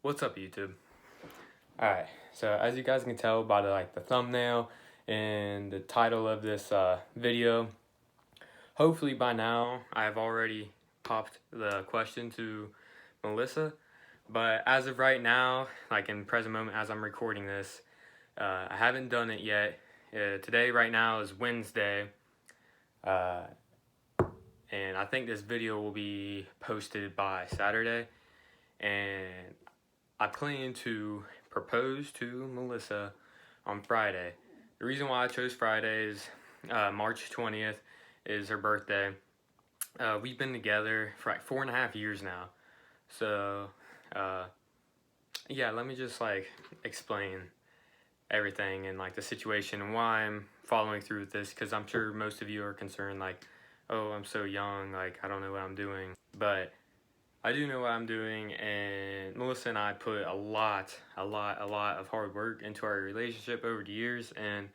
What's up, YouTube? Alright, so as you guys can tell by the thumbnail and the title of this video, hopefully by now I've already popped the question to Melissa. But as of right now, like in present moment as I'm recording this, I haven't done it yet. Today, right now, is Wednesday. And I think this video will be posted by Saturday. And I plan to propose to Melissa on Friday. The reason why I chose Friday is March 20th is her birthday. We've been together for like 4.5 years now. So, yeah, let me just explain everything and the situation and why I'm following through with this, because I'm sure most of you are concerned oh, I'm so young, I don't know what I'm doing. But I do know what I'm doing, and Melissa and I put a lot of hard work into our relationship over the years, and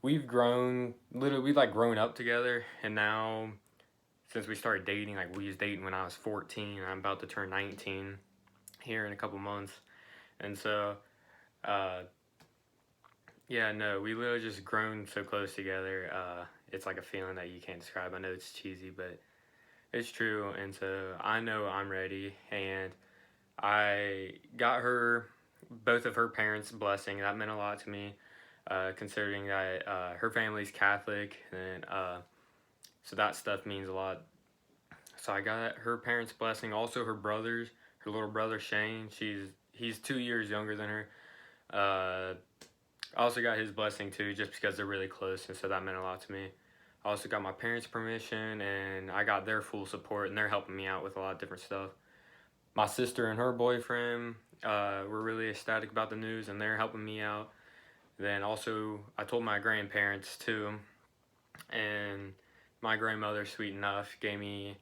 we've grown, we've grown up together. And now, since we started dating, we was dating when I was 14, and I'm about to turn 19 here in a couple months. And so, yeah, no, we literally just grown so close together. It's like a feeling that you can't describe. I know it's cheesy, but it's true. And so I know I'm ready, and I got her, both of her parents' blessing. That meant a lot to me, considering that her family's Catholic, and so that stuff means a lot. So I got her parents' blessing. Also her brothers, her little brother Shane, he's 2 years younger than her. I also got his blessing too, just because they're really close, and so that meant a lot to me. I also got my parents' permission, and I got their full support, and they're helping me out with a lot of different stuff. My sister and her boyfriend were really ecstatic about the news, and they're helping me out. Then also, I told my grandparents too, and my grandmother, sweet enough, gave me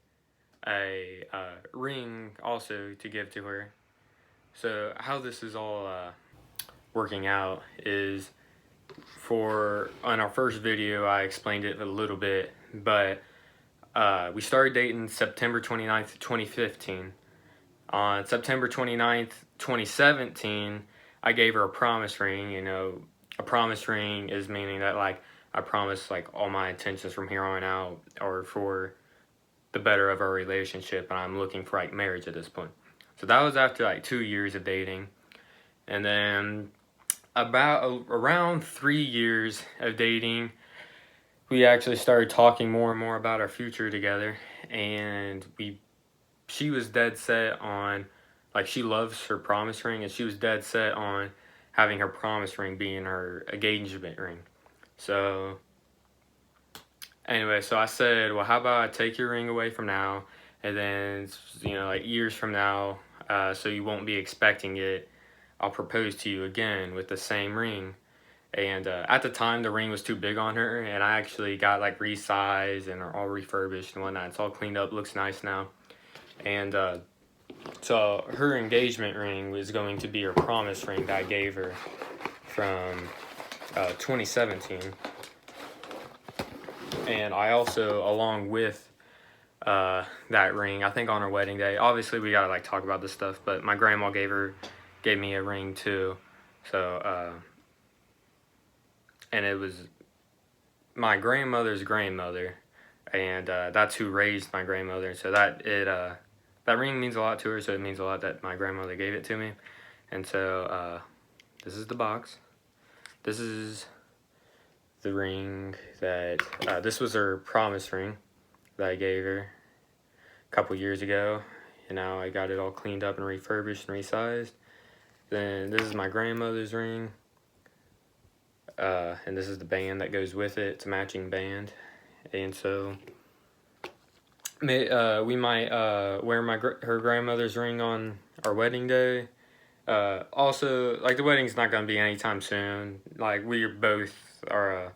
a ring also to give to her. So how this is all working out is, on our first video I explained it a little bit, but we started dating September 29th, 2015. On September 29th, 2017, I gave her a promise ring. You know, a promise ring is meaning that I promise all my intentions from here on out are for the better of our relationship, and I'm looking for marriage at this point. So that was after 2 years of dating. And then around 3 years of dating, we actually started talking more and more about our future together. And she was dead set on, she loves her promise ring, and she was dead set on having her promise ring being her engagement ring. So anyway, so I said, well, how about I take your ring away from now, and then, years from now, so you won't be expecting it, I'll propose to you again with the same ring. And at the time, the ring was too big on her, and I actually got resized and all refurbished and whatnot. It's all cleaned up, looks nice now. And so her engagement ring was going to be her promise ring that I gave her from 2017. And I also, along with that ring, I think on her wedding day, obviously we gotta talk about this stuff, but my grandma gave me a ring too. So and it was my grandmother's grandmother, and that's who raised my grandmother. So that ring means a lot to her, so it means a lot that my grandmother gave it to me. And so this is the box. This is the ring that this was her promise ring that I gave her a couple years ago, and now I got it all cleaned up and refurbished and resized. Then this is my grandmother's ring, and this is the band that goes with it. It's a matching band. And so we might wear her grandmother's ring on our wedding day. Also, the wedding's not going to be anytime soon. We both are,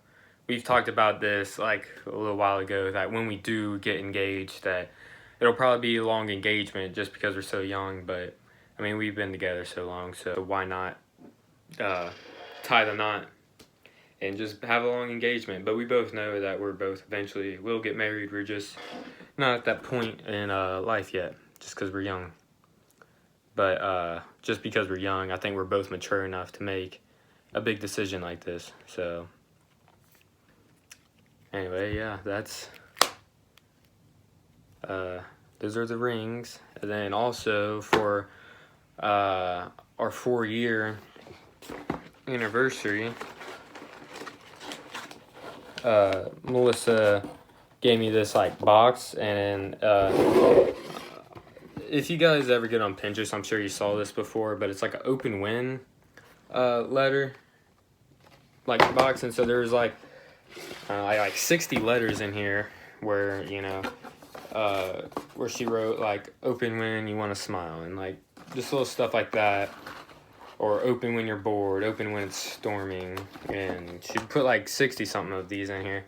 we've talked about this a little while ago, that when we do get engaged, that it'll probably be a long engagement just because we're so young. But I mean, we've been together so long, so why not tie the knot and just have a long engagement. But we both know that we're both eventually will get married. We're just not at that point in life yet, just because we're young. But just because we're young, I think we're both mature enough to make a big decision like this. So anyway, yeah, that's those are the rings. And then also for our 4-year anniversary, Melissa gave me this like box, and if you guys ever get on Pinterest, I'm sure you saw this before, but it's like an open win letter like box, and so there's like 60 letters in here where, you know, where she wrote like open when you want to smile, and like just little stuff like that, or open when you're bored, open when it's storming, and she put like 60 something of these in here.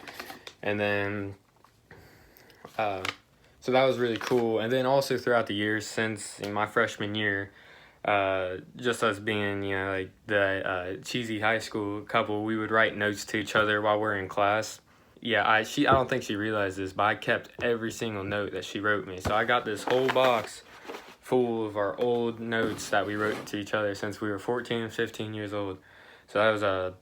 And then so that was really cool. And then also throughout the years since my freshman year, just us being, you know, like the cheesy high school couple, we would write notes to each other while we're in class. Yeah, I don't think she realized this, but I kept every single note that she wrote me. So I got this whole box full of our old notes that we wrote to each other since we were 14 and 15 years old. So that was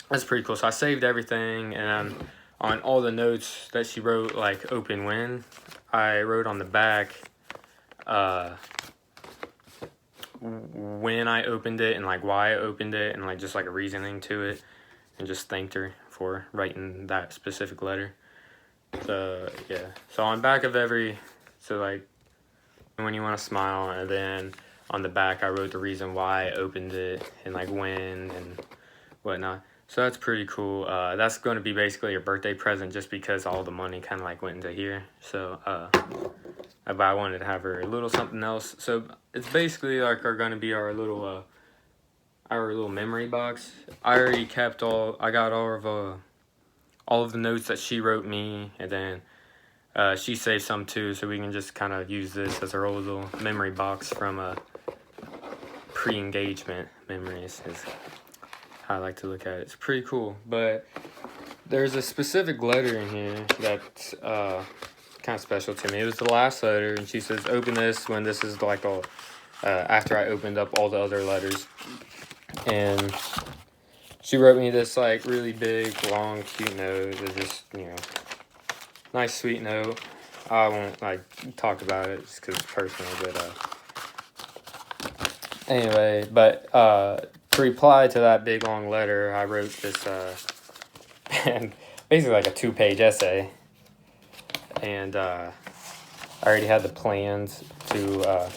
that's pretty cool. So I saved everything, and on all the notes that she wrote, like open when, I wrote on the back when I opened it and like why I opened it, and like just like a reasoning to it, and just thanked her for writing that specific letter. So yeah, so on back of so like when you want to smile, and then on the back I wrote the reason why I opened it and like when and whatnot. So that's pretty cool. That's going to be basically a birthday present, just because all the money kind of like went into here. So but I wanted to have her a little something else. So it's basically like going to be our little memory box. I already kept I got all of the notes that she wrote me, and then she saved some too, so we can just kind of use this as our old little memory box from pre-engagement memories, is how I like to look at it. It's pretty cool. But there's a specific letter in here that's kind of special to me. It was the last letter, and she says, open this when this is like all after I opened up all the other letters. And she wrote me this like really big, long, cute note. It was just, you know, nice, sweet note. I won't like talk about it just because it's personal, but anyway. But to reply to that big long letter, I wrote this and basically like a 2-page essay, and I already had the plans to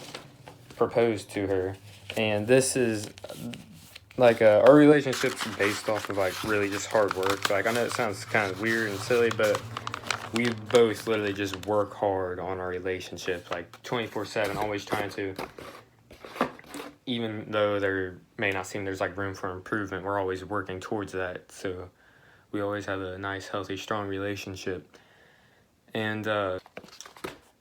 propose to her. And this is like our relationship's based off of like really just hard work. Like, I know it sounds kind of weird and silly, but we both literally just work hard on our relationship, like 24/7, always trying to, even though there may not seem there's like room for improvement, we're always working towards that. So we always have a nice, healthy, strong relationship. And so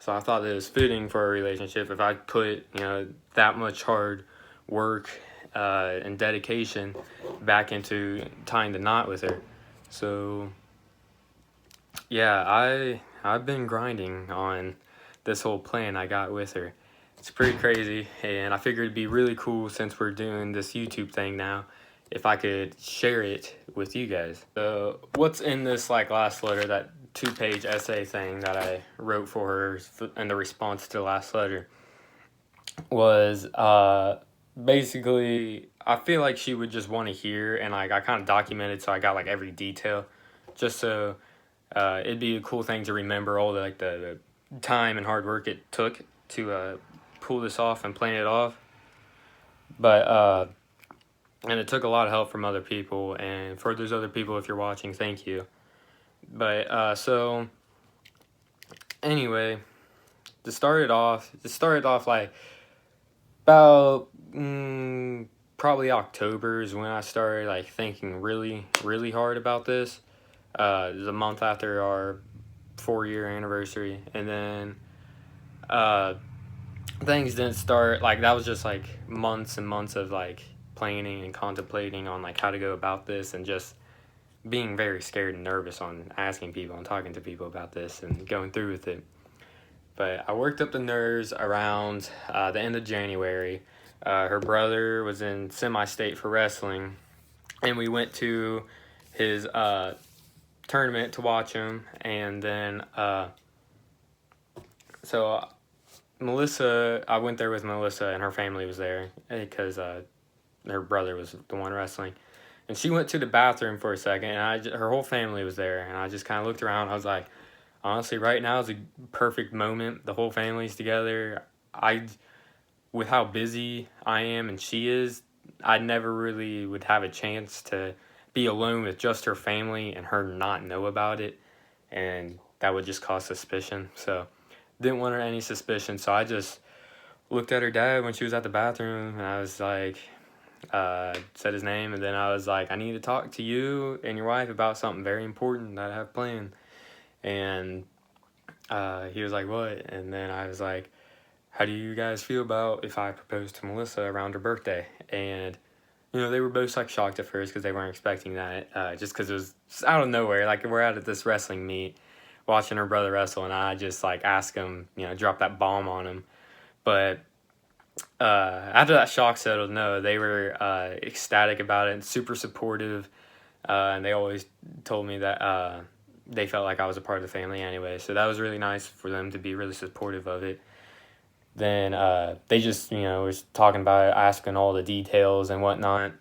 I thought that it was fitting for our relationship if I put, you know, that much hard work and dedication back into tying the knot with her. So yeah, I've been grinding on this whole plan I got with her. It's pretty crazy, and I figured it'd be really cool, since we're doing this YouTube thing now, if I could share it with you guys. So what's in this like last letter, that 2-page essay thing that I wrote for her in the response to the last letter, was basically, I feel like she would just want to hear, and like I kind of documented, so I got like every detail, just so it'd be a cool thing to remember all the time and hard work it took to pull this off and plan it off. But and it took a lot of help from other people, and for those other people, if you're watching, thank you. But so anyway, to start it off like about probably October is when I started like thinking really, really hard about this. It was a month after our 4-year anniversary, and then things didn't start, like that was just like months and months of like planning and contemplating on like how to go about this, and just being very scared and nervous on asking people and talking to people about this and going through with it. But I worked up the nerves around the end of January. Her brother was in semi-state for wrestling, and we went to his tournament to watch him. And then, so Melissa, I went there with Melissa, and her family was there because her brother was the one wrestling. And she went to the bathroom for a second, and her whole family was there. And I just kind of looked around. I was like, honestly, right now is a perfect moment. The whole family's together. With how busy I am and she is, I never really would have a chance to be alone with just her family and her not know about it. And that would just cause suspicion. So, didn't want her any suspicion. So, I just looked at her dad when she was at the bathroom, and I was like, said his name, and then I was like, I need to talk to you and your wife about something very important that I have planned. And he was like, what? And then I was like, how do you guys feel about if I propose to Melissa around her birthday? And, they were both like shocked at first because they weren't expecting that, just because it was out of nowhere. Like, we're out at this wrestling meet watching her brother wrestle, and I just like ask him, drop that bomb on him. But after that shock settled, no, they were ecstatic about it and super supportive. And they always told me that they felt like I was a part of the family anyway. So that was really nice for them to be really supportive of it. Then they just, was talking about it, asking all the details and whatnot.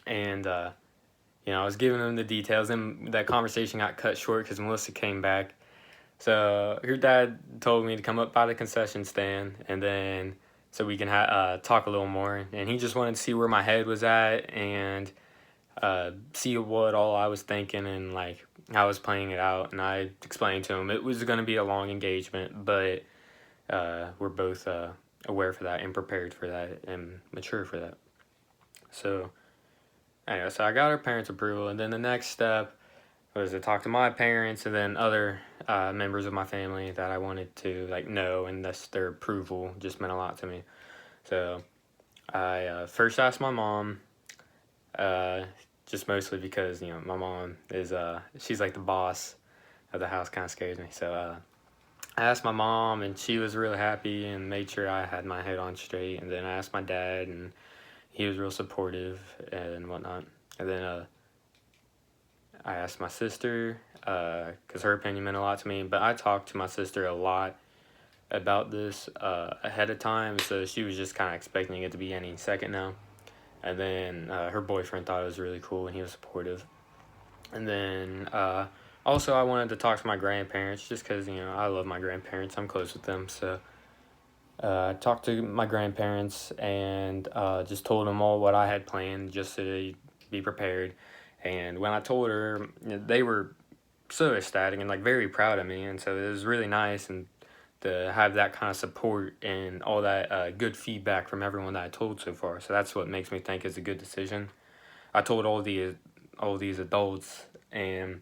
And, I was giving them the details. And that conversation got cut short because Melissa came back. So her dad told me to come up by the concession stand, and then so we can talk a little more. And he just wanted to see where my head was at and see what all I was thinking and like how I was playing it out. And I explained to him it was going to be a long engagement, but we're both aware for that and prepared for that and mature for that. So anyway, so I got her parents' approval, and then the next step was to talk to my parents and then other members of my family that I wanted to know, and thus their approval just meant a lot to me. So I first asked my mom, just mostly because my mom is she's like the boss of the house, kind of scares me. So I asked my mom, and she was really happy and made sure I had my head on straight. And then I asked my dad, and he was real supportive and whatnot. And then I asked my sister, because her opinion meant a lot to me. But I talked to my sister a lot about this ahead of time, so she was just kind of expecting it to be any second now. And then her boyfriend thought it was really cool, and he was supportive. And then also I wanted to talk to my grandparents, just because, I love my grandparents. I'm close with them, so I talked to my grandparents and just told them all what I had planned, just to be prepared. And when I told her, they were so ecstatic and very proud of me, and so it was really nice and to have that kind of support and all that good feedback from everyone that I told so far. So that's what makes me think it's a good decision. I told all these adults, and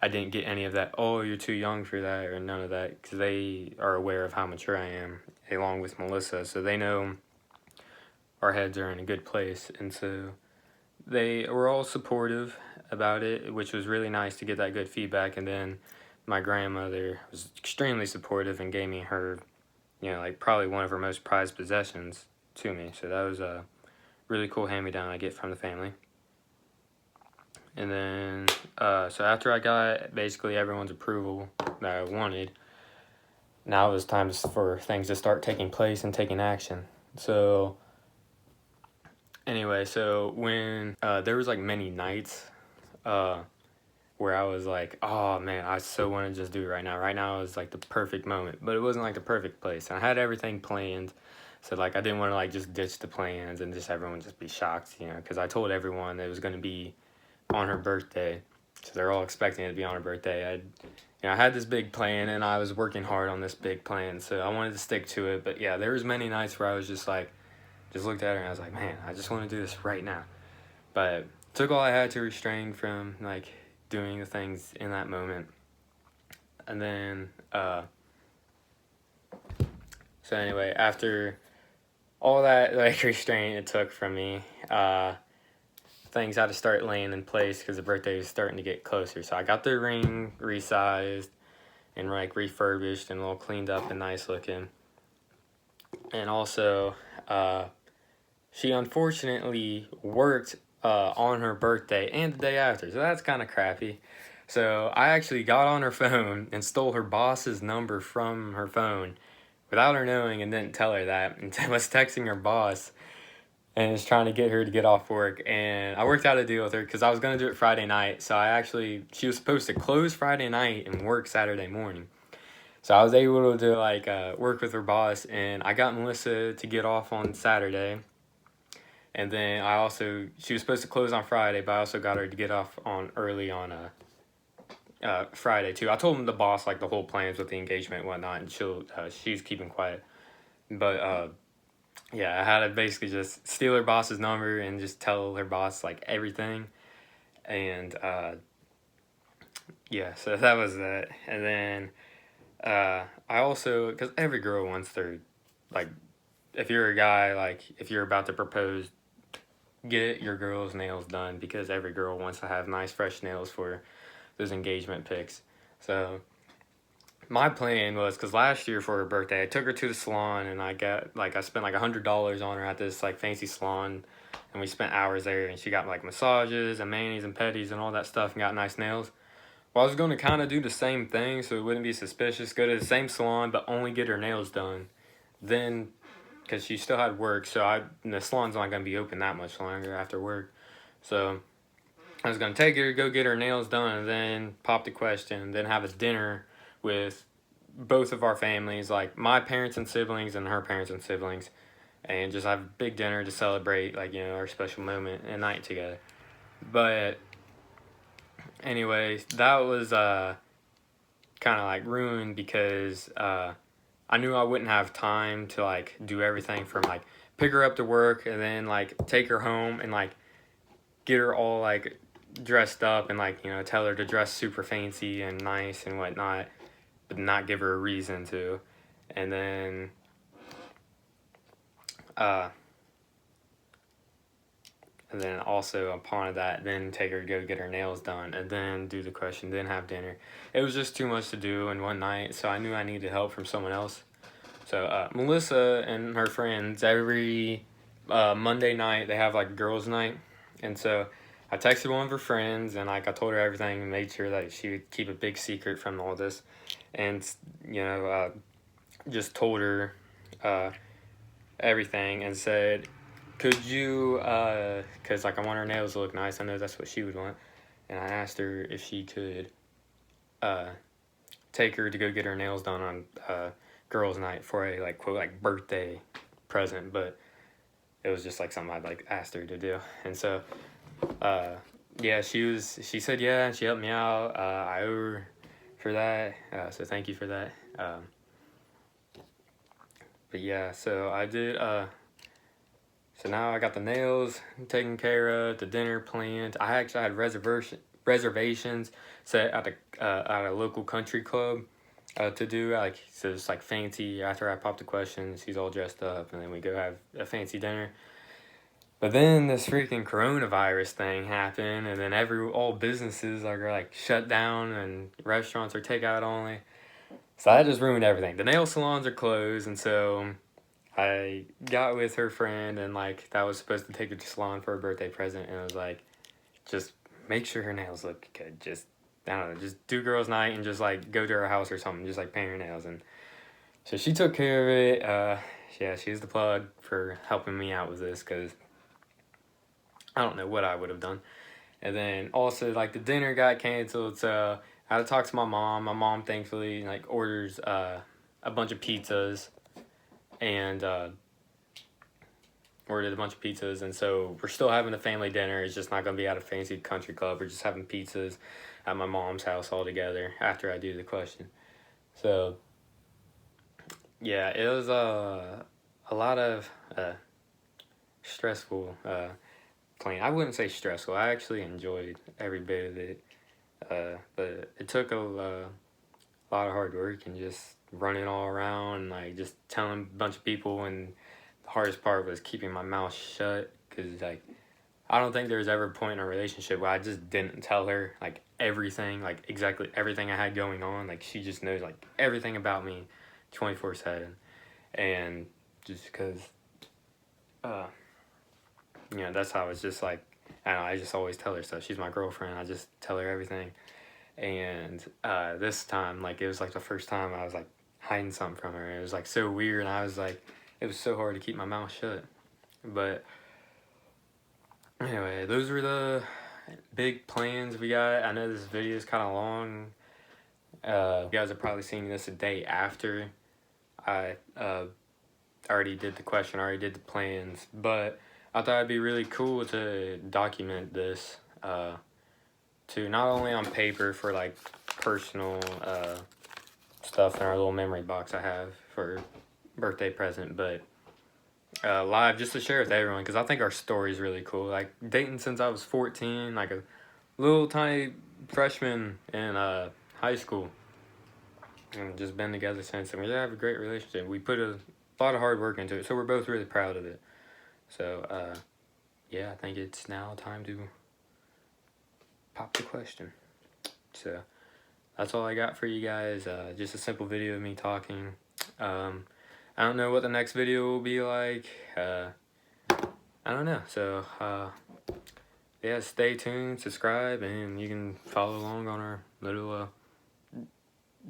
I didn't get any of that, oh, you're too young for that, or none of that, because they are aware of how mature I am, along with Melissa, so they know our heads are in a good place. And so they were all supportive about it, which was really nice to get that good feedback. And then my grandmother was extremely supportive and gave me her, probably one of her most prized possessions to me. So that was a really cool hand-me-down I get from the family. And then, so after I got basically everyone's approval that I wanted, now it was time for things to start taking place and taking action. So anyway, so when there was many nights where I was like, oh man, I so want to just do it right now. Right now is the perfect moment, but it wasn't the perfect place. And I had everything planned, so I didn't want to just ditch the plans and just everyone just be shocked, because I told everyone it was going to be on her birthday, so they're all expecting it to be on her birthday. I had this big plan, and I was working hard on this big plan, so I wanted to stick to it. But yeah, there was many nights where I was just looked at her and I was like, man, I just want to do this right now. But it took all I had to restrain from doing the things in that moment. And then so anyway, after all that restraint it took from me, things had to start laying in place because the birthday was starting to get closer. So I got the ring resized, and like refurbished and all cleaned up and nice looking. And also, she unfortunately worked on her birthday and the day after, so that's kind of crappy. So I actually got on her phone and stole her boss's number from her phone without her knowing, and didn't tell her that, and was texting her boss and was trying to get her to get off work. And I worked out a deal with her because I was going to do it Friday night. So she was supposed to close Friday night and work Saturday morning. So I was able to like work with her boss, and I got Melissa to get off on Saturday. And then she was supposed to close on Friday, but I also got her to get off on early on Friday too. I told the boss like the whole plans with the engagement and whatnot, and she's keeping quiet. But yeah, I had to basically just steal her boss's number and just tell her boss like everything. And yeah, so that was that. And then I also, because every girl wants their, like, if you're a guy, like, if you're about to propose, get your girl's nails done, because every girl wants to have nice fresh nails for those engagement pics. So my plan was, because last year for her birthday, I took her to the salon, and I spent like $100 on her at this like fancy salon, and we spent hours there, and she got like massages and manis and pedis and all that stuff, and got nice nails. Well, I was going to kind of do the same thing so it wouldn't be suspicious. Go to the same salon, but only get her nails done. Then, because she still had work, the salon's not going to be open that much longer after work. So I was going to take her, go get her nails done, and then pop the question, then have a dinner with both of our families, like my parents and siblings and her parents and siblings, and just have a big dinner to celebrate, like, our special moment and night together. But anyway, that was kind of like ruined because I knew I wouldn't have time to like do everything from like pick her up to work and then like take her home and like get her all like dressed up and like tell her to dress super fancy and nice and whatnot, but not give her a reason to. And then also upon that, then take her to go get her nails done, and then do the question, then have dinner. It was just too much to do in one night, so I knew I needed help from someone else. So Melissa and her friends, every Monday night, they have like girls' night. And so I texted one of her friends, and like I told her everything and made sure that she would keep a big secret from all this. And, just told her everything and said, could you, because like I want her nails to look nice. I know that's what she would want. And I asked her if she could take her to go get her nails done on girls' night for a like quote like birthday present, but it was just like something I'd like asked her to do. And so yeah, she said yeah, and she helped me out. I owe her for that, so thank you for that. But yeah, so I did so now I got the nails taken care of, the dinner planned. I actually had reservations set at a local country club to do, like, so it's like fancy. After I pop the questions, he's all dressed up, and then we go have a fancy dinner. But then this freaking coronavirus thing happened, and then all businesses are like shut down, and restaurants are takeout only. So that just ruined everything. The nail salons are closed, and so I got with her friend, and like that was supposed to take her to the salon for her birthday present, and it was like, just make sure her nails look good. Just, I don't know, just do girls' night and just like go to her house or something, just like paint her nails. And so she took care of it. Yeah, she's the plug for helping me out with this, because I don't know what I would have done. And then also like the dinner got canceled, so I had to talk to my mom. My mom thankfully like orders a bunch of pizzas, and ordered a bunch of pizzas, and so we're still having a family dinner. It's just not going to be at a fancy country club. We're just having pizzas at my mom's house all together after I do the question. So yeah, it was a lot of stressful playing. I wouldn't say stressful. I actually enjoyed every bit of it, but it took a lot of hard work and just running all around and like just telling a bunch of people. And the hardest part was keeping my mouth shut, because like I don't think there was ever a point in a relationship where I just didn't tell her like everything, like exactly everything I had going on. Like she just knows like everything about me 24/7. And just because you know, that's how it's just like, I don't know, I just always tell her stuff. She's my girlfriend. I just tell her everything. And this time, like, it was like the first time I was like hiding something from her. It was like so weird. And I was like, it was so hard to keep my mouth shut. But anyway, those were the big plans we got. I know this video is kind of long. You guys are probably seeing this a day after I already did the question, already did the plans. But I thought it'd be really cool to document this, to not only on paper for like personal stuff in our little memory box I have for birthday present, but live just to share with everyone, because I think our story is really cool. Like dating since I was 14, like a little tiny freshman in high school, and just been together since, and we have a great relationship. We put a lot of hard work into it, so we're both really proud of it. So yeah, I think it's now time to pop the question. So that's all I got for you guys. Just a simple video of me talking. I don't know what the next video will be like. I don't know. So yeah, stay tuned, subscribe, and you can follow along on our little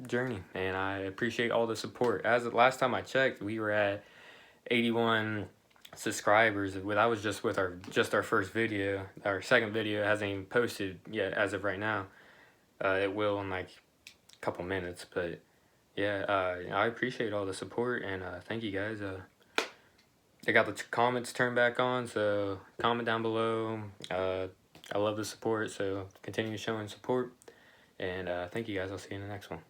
journey. And I appreciate all the support. As the last time I checked, we were at 81 subscribers. That was just with our first video. Our second video hasn't even posted yet as of right now. It will in like a couple minutes, but yeah, I appreciate all the support, and thank you guys. I got the comments turned back on, so comment down below. I love the support, so continue showing support, and thank you guys. I'll see you in the next one.